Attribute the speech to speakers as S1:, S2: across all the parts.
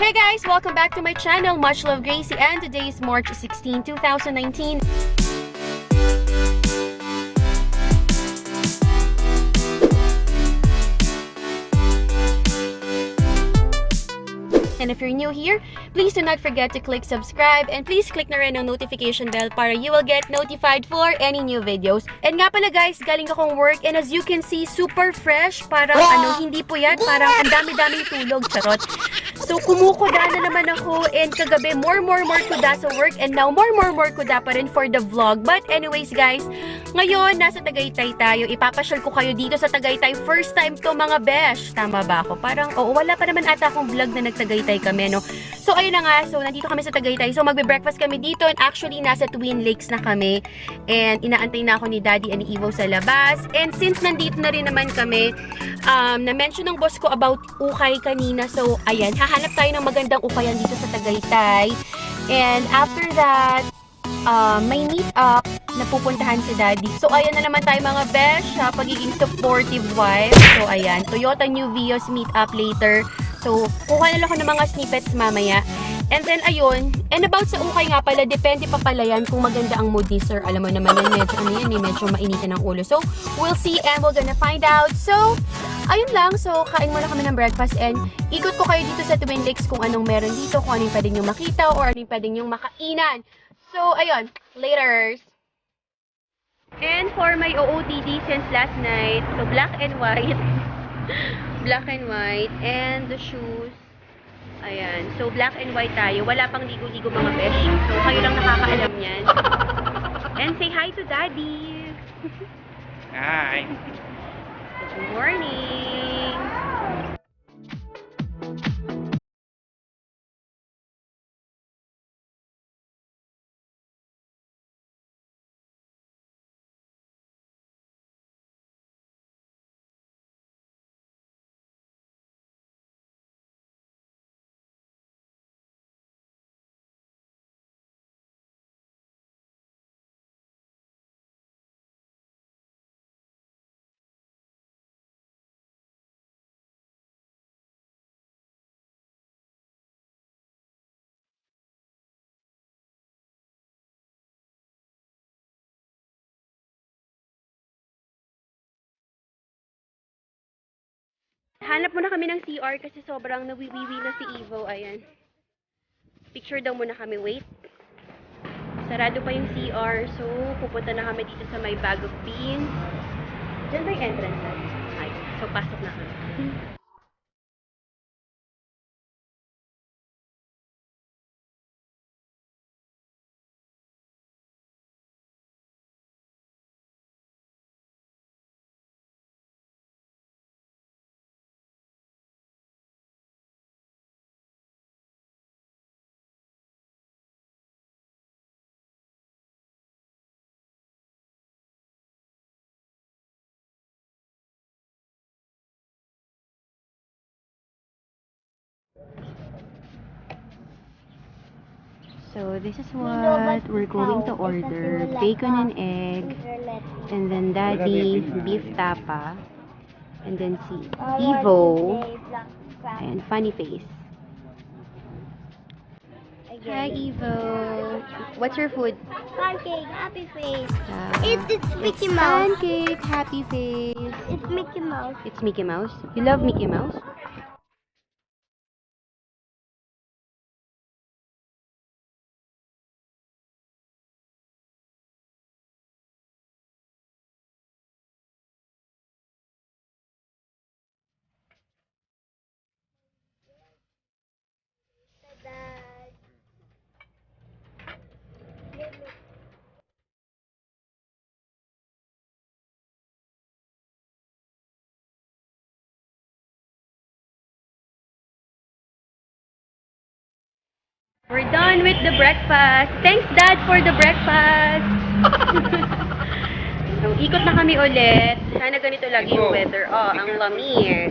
S1: Hey guys, welcome back to my channel, Much Love Gracie, and today is March 16, 2019. And if you're new here, please do not forget to click subscribe and please click na rin ang notification bell para you will get notified for any new videos. And nga pala guys, galing akong work and as you can see, super fresh. Parang hindi po yan, parang ang dami-daming tulog, charot. So kumukuda na naman ako and kagabi more kuda sa work and now more kuda pa rin for the vlog. But anyways guys, ngayon nasa Tagaytay tayo. Ipapasyal ko kayo dito sa Tagaytay. First time to mga besh. Tama ba ako? Parang wala pa naman ata akong vlog na nagtagaytay kami, no? So ayun na nga, so nandito kami sa Tagaytay. So magbe-breakfast kami dito and actually nasa Twin Lakes na kami. And inaantay na ako ni Daddy and ni Evo sa labas. And since nandito na rin naman kami, na-mention ng boss ko about ukay kanina. So ayan, hahanap tayo ng magandang ukayan dito sa Tagaytay. And after that, may meet up na pupuntahan si Daddy. So ayan na naman tayo mga besh, pagiging supportive wife. So ayan, Toyota New Vios meet up later. So, kuha na lang ako ng mga snippets mamaya. And then, ayun. And about sa ukay nga pala, depende pa pala yan kung maganda ang mood ni sir. Alam mo naman yan, medyo mainitan ang ulo. So, we'll see and we're gonna find out. So, ayun lang. So, kain muna kami ng breakfast and ikot ko kayo dito sa Twin Lakes kung anong meron dito, kung anong pwede nyo makita or anong pwede nyo makainan. So, ayun. Laters. And for my OOTD since last night, so black and white. Black and white and the shoes, ayan, so black and white tayo, wala pang ligo-ligo mga besh, so kayo lang nakakaalam yan. And say hi to Daddy.
S2: Hi.
S1: Good morning. Hanap muna kami ng CR kasi sobrang nawiwiwi na si Evo. Ayan. Picture daw muna kami. Wait. Sarado pa yung CR. So, pupunta na kami dito sa may bag of beans. Diyan ba yung entrance? Ay. So, pasok na kami. So, this is what we're going to order. Bacon and egg. And then Daddy, beef tapa. And then si Evo. And funny face. Hi, Evo. What's your food?
S3: Pancake, happy face. It's Mickey
S1: It's
S3: Mouse.
S1: pancake, happy face.
S3: It's Mickey Mouse.
S1: It's Mickey Mouse. You love Mickey Mouse? We're done with the breakfast. Thanks, Dad, for the breakfast. So, ikot na kami ulit. Sana ganito lagi yung weather. Oh, ang lamig.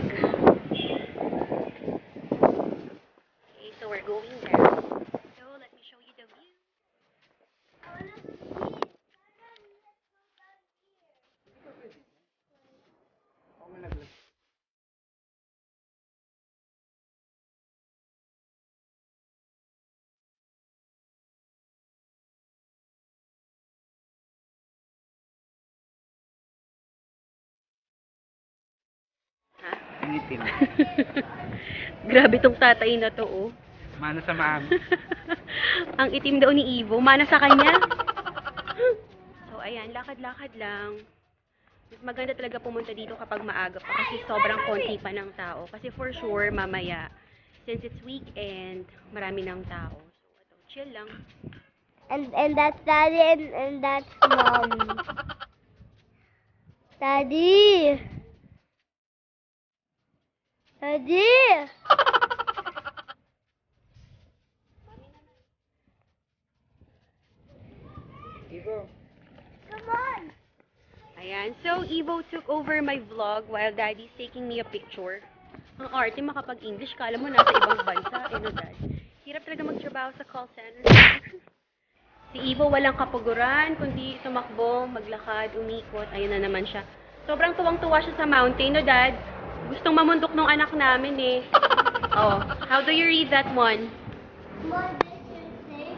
S2: Ang itim.
S1: Grabe tong tatay na to, oh.
S2: Mana sa maami.
S1: Ang itim daw ni Ivo. Mana sa kanya. So, ayan. Lakad-lakad lang. Mas maganda talaga pumunta dito kapag maaga pa kasi sobrang konti pa ng tao. Kasi for sure, mamaya, since it's weekend, marami ng tao. So, ito, chill lang.
S3: And that's Daddy and that's Mom. Daddy! Daddy!
S2: Ivo.
S3: Come on!
S1: Ayan. So, Ivo took over my vlog while Daddy's taking me a picture. Ang arte makapag-English. Kala mo nasa ibang bansa. Eh, no, Dad? Hirap talaga magtrabaho sa call center. Si Ivo walang kapaguran, kundi tumakbo, maglakad, umikot. Ayun na naman siya. Sobrang tuwang-tuwa siya sa mountain, no, Dad? Gustong mamundok nung anak namin, eh. Oh, how do you read that one?
S3: Mom, this should say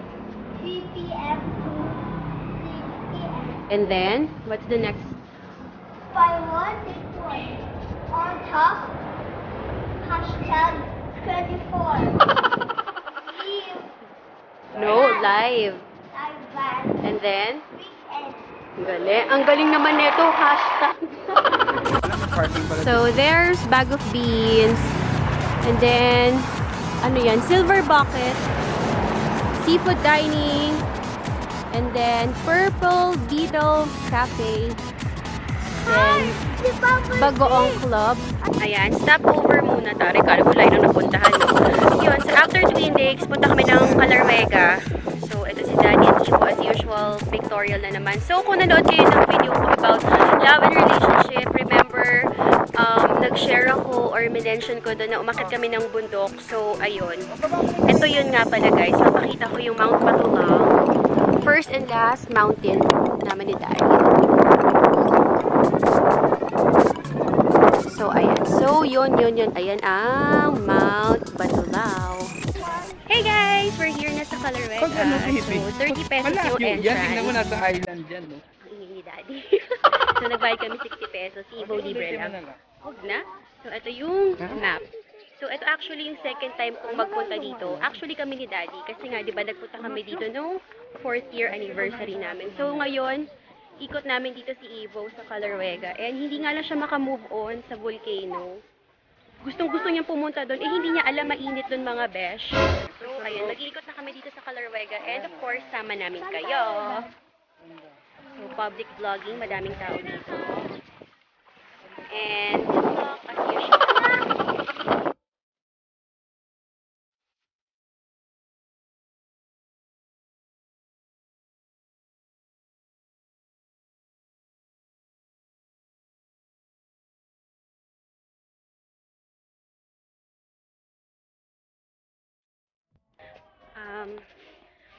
S3: 3 p.m. to 6 p.m.
S1: And then, what's the next?
S3: By one, this one. On top, hashtag 24. Leave.
S1: No, live.
S3: Live band.
S1: And then,
S3: Weekend.
S1: ang galing naman nito, hashtag.
S2: Parking pala.
S1: So, there's bag of beans. And then, ano yan? Silver bucket. Seafood dining. And then, Purple Beetle Cafe. Then,
S3: Si Papa.
S1: Bagoong Club. Ayan, stopover muna. Tari, kala mo layo na napuntahan. Yun, so after Twin Lakes, punta kami ng Calarwega. So, ito si Daddy and Ivo, as usual, pictorial na naman. So, kung nanood kayo ng video ko about love and relationship, remember, nag-share ako or minention ko doon na umakit kami ng bundok. So, ayun. Ito yun nga pala, guys. Mapakita ko yung Mount Patulang. First and last mountain naman ni Daddy. So, ayan. So, yun. Ayan ang Mount Batulao. Hey guys! We're here na sa Calarwega.
S2: Pag ano,
S1: So, 30 pesos
S2: Malayo
S1: yung
S2: yan. Tingnan mo,
S1: entrance.
S2: nasa island dyan, no?
S1: Ang ingin ni Daddy. So, nagbayad kami 60 pesos. Si Ivo libre lang. Huwag na. So, ito yung map. So, ito actually yung second time kong magpunta dito. Actually, kami ni Daddy. Kasi nga, di ba, nagpunta kami dito no 4th year anniversary namin. So, ngayon, ikot namin dito si Ivo sa Calarwega. And hindi nga lang siya makamove on sa volcano. Gustong-gusto niyang pumunta doon. Eh, hindi niya alam mainit doon mga besh. So, ayun. Mag-iikot na kami dito sa Calarwega. And of course, sama namin kayo. So, public vlogging. Madaming tao dito. And, as usual.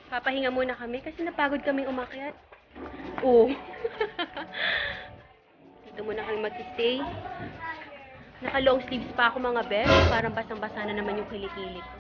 S1: Papahinga muna kami kasi napagod kaming umakyat. Oo. Dito muna kami mag-stay. Naka long sleeves pa ako mga besh. Parang basang-basa na naman yung kilikili ko.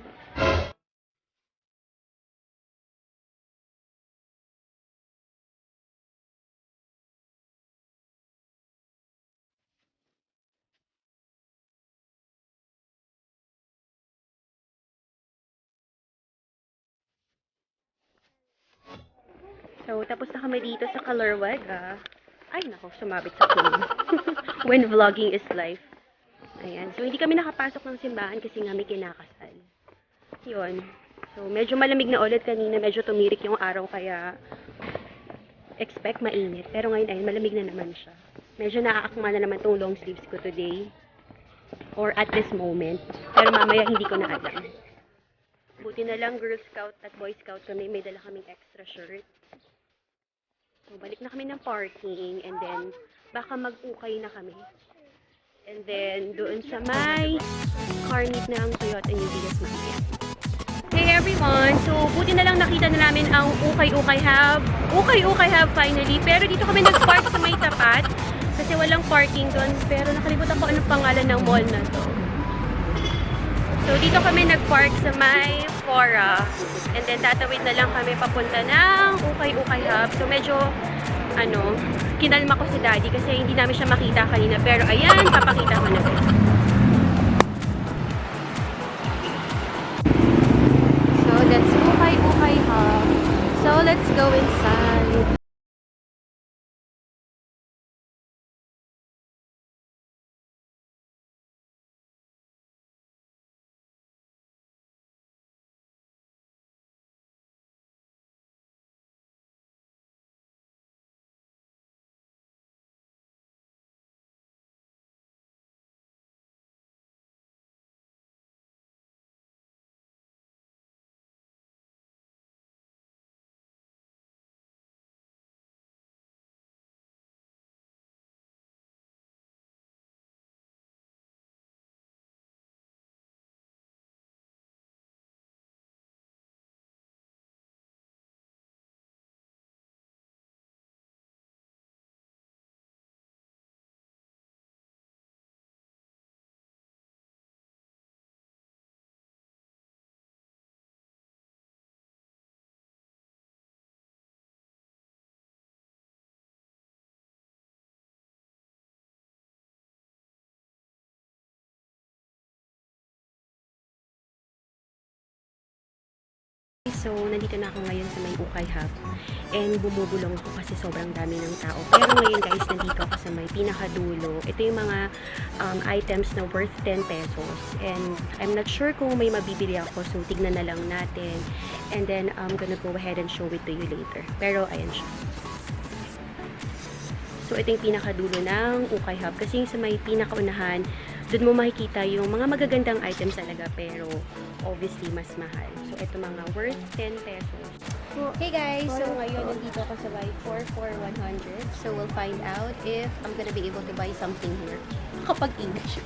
S1: So, tapos na kami dito sa Calarwega. Ay, nako, sumabit sa phone. When vlogging is life. Ayan. So, hindi kami nakapasok ng simbahan kasi nga may kinakasal. Yun. So, medyo malamig na ulit kanina. Medyo tumirik yung araw kaya expect mainit. Pero ngayon, ayun, malamig na naman siya. Medyo naaakma na naman tong long sleeves ko today. Or at this moment. Pero mamaya hindi ko na alam. Buti na lang Girl Scout at Boy Scout kami. May dala kaming extra shirt. So, balik na kami ng parking and then baka mag-ukay na kami. And then doon sa may car meet na ang Toyota New Villas Market. Hey everyone! So, buti na lang nakita na namin ang Ukay-Ukay Hub. Ukay-Ukay Hub finally. Pero dito kami nag-park sa may tapat kasi walang parking doon. Pero nakalimutan ko anong pangalan ng mall na to. So, dito kami nag-park sa may Fora. And then, tatawid na lang kami papunta ng Ukay-Ukay Hub. So, medyo, kinalma ko si Daddy kasi hindi namin siya makita kanina. Pero, ayan, papakita ko na guys. let's go inside. So, nandito na ako ngayon sa may Ukay Hub. And bumubulong ako kasi sobrang dami ng tao. Pero ngayon guys, nandito ako sa may pinakadulo. Ito yung mga items na worth 10 pesos. And I'm not sure kung may mabibili ako. So, tignan na lang natin. And then, I'm gonna go ahead and show it to you later. Pero, ayan siya. So, ito yung pinakadulo ng Ukay Hub. Kasi yung sa may pinakaunahan, doon mo makikita yung mga magagandang items talaga. Pero, obviously, mas mahal. So, ito mga worth 10 pesos. Hey guys! So, ngayon, nandito ako sa buy 4 for 100. So, we'll find out if I'm gonna be able to buy something here. Kapag English.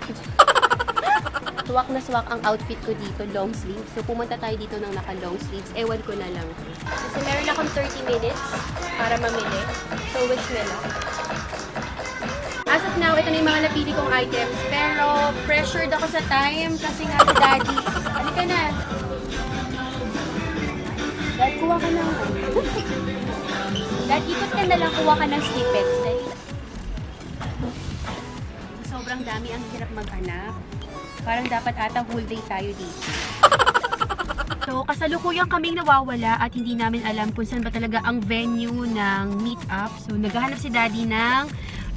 S1: Swak na swak ang outfit ko dito, long sleeves. So, pumunta tayo dito ng naka-long sleeves. Ewan ko na lang. Kasi meron akong 30 minutes para mamili. So, wish me luck. As of now, ito na yung mga napili kong items. Pero, pressured ako sa time kasi nga si Daddy. Halika na. Dad, kuha ka ng... Dad, ikot ka na lang, kuha ka ng snippets. Dahil... sobrang dami, ang hirap mag-hanap. Parang dapat ata whole day tayo dito. So, kasalukuyang kaming nawawala at hindi namin alam kung saan ba talaga ang venue ng meet-up. So, naghahanap si Daddy ng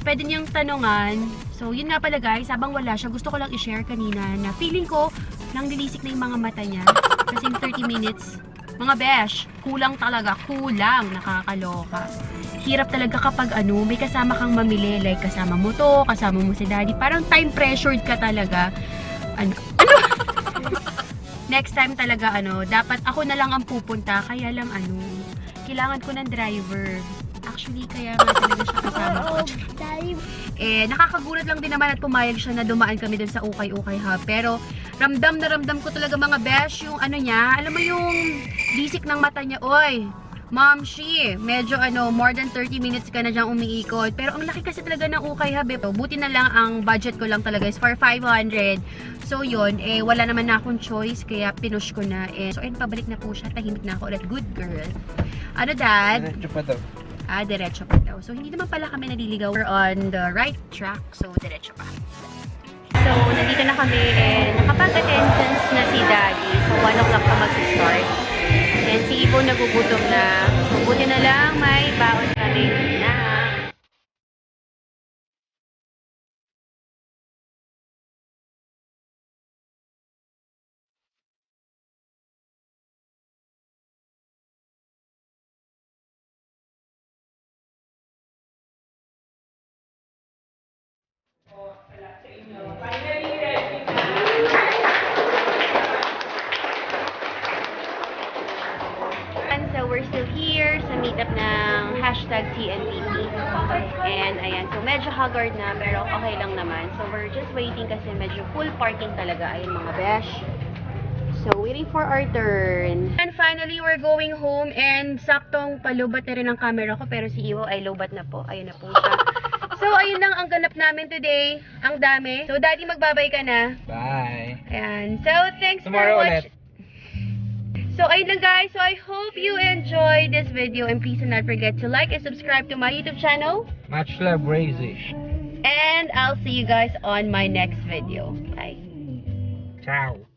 S1: pwede niyang tanungan. So, yun nga pala guys, habang wala siya, gusto ko lang i-share kanina na feeling ko nang nilisik na yung mga mata niya. Kasi 30 minutes, mga besh, kulang talaga, kulang, nakakaloka. Hirap talaga kapag may kasama kang mamili, like kasama mo to, kasama mo si Daddy, parang time pressured ka talaga. Ano? Next time talaga, dapat ako na lang ang pupunta, kaya lang kailangan ko ng driver. Actually, kaya nga talaga siya kasama ko. Nakakagulat lang din naman at pumayag siya na dumaan kami dun sa Ukay Hub. Pero, ramdam na ramdam ko talaga mga besh, yung niya, alam mo yung bisik ng mata niya, oy, Ma'am Shi, medyo more than 30 minutes ka na dyan umiikot. Pero ang laki kasi talaga ng Ukay Hub eh. Buti na lang ang budget ko lang talaga is for 500. So yun, wala naman na akong choice, kaya pinush ko na. So ayun, pabalik na po siya, tahimik na ako ulit. Good girl. Dad?
S2: Diretso pa daw.
S1: Diretso pa daw. So, hindi naman pala kami naliligaw. We're on the right track. So, diretso pa. So, nandito na kami and nakapag-attendance na si Daddy. So, 1 o'clock pa mag-start. And si Ibo nagugutom na. So, buti na lang may baon kami na. So, we're still here sa meetup ng #TNVP. And, ayan. So, medyo haggard na, pero okay lang naman. So, we're just waiting kasi medyo full parking talaga. Ayun, mga besh. So, waiting for our turn. And finally, we're going home. And, saktong palubat na rin ang camera ko. Pero si Iwo ay lobat na po. Ayun na po siya. So, ayun lang ang ganap namin today. Ang dami. So, Daddy, magbabay ka na.
S2: Bye.
S1: Ayan. So, thanks
S2: Tomorrow
S1: for watching.
S2: ulit.
S1: So, ayun lang guys. So, I hope you enjoyed this video. And please do not forget to like and subscribe to my YouTube channel.
S2: Much love, Razy.
S1: And I'll see you guys on my next video. Bye.
S2: Ciao.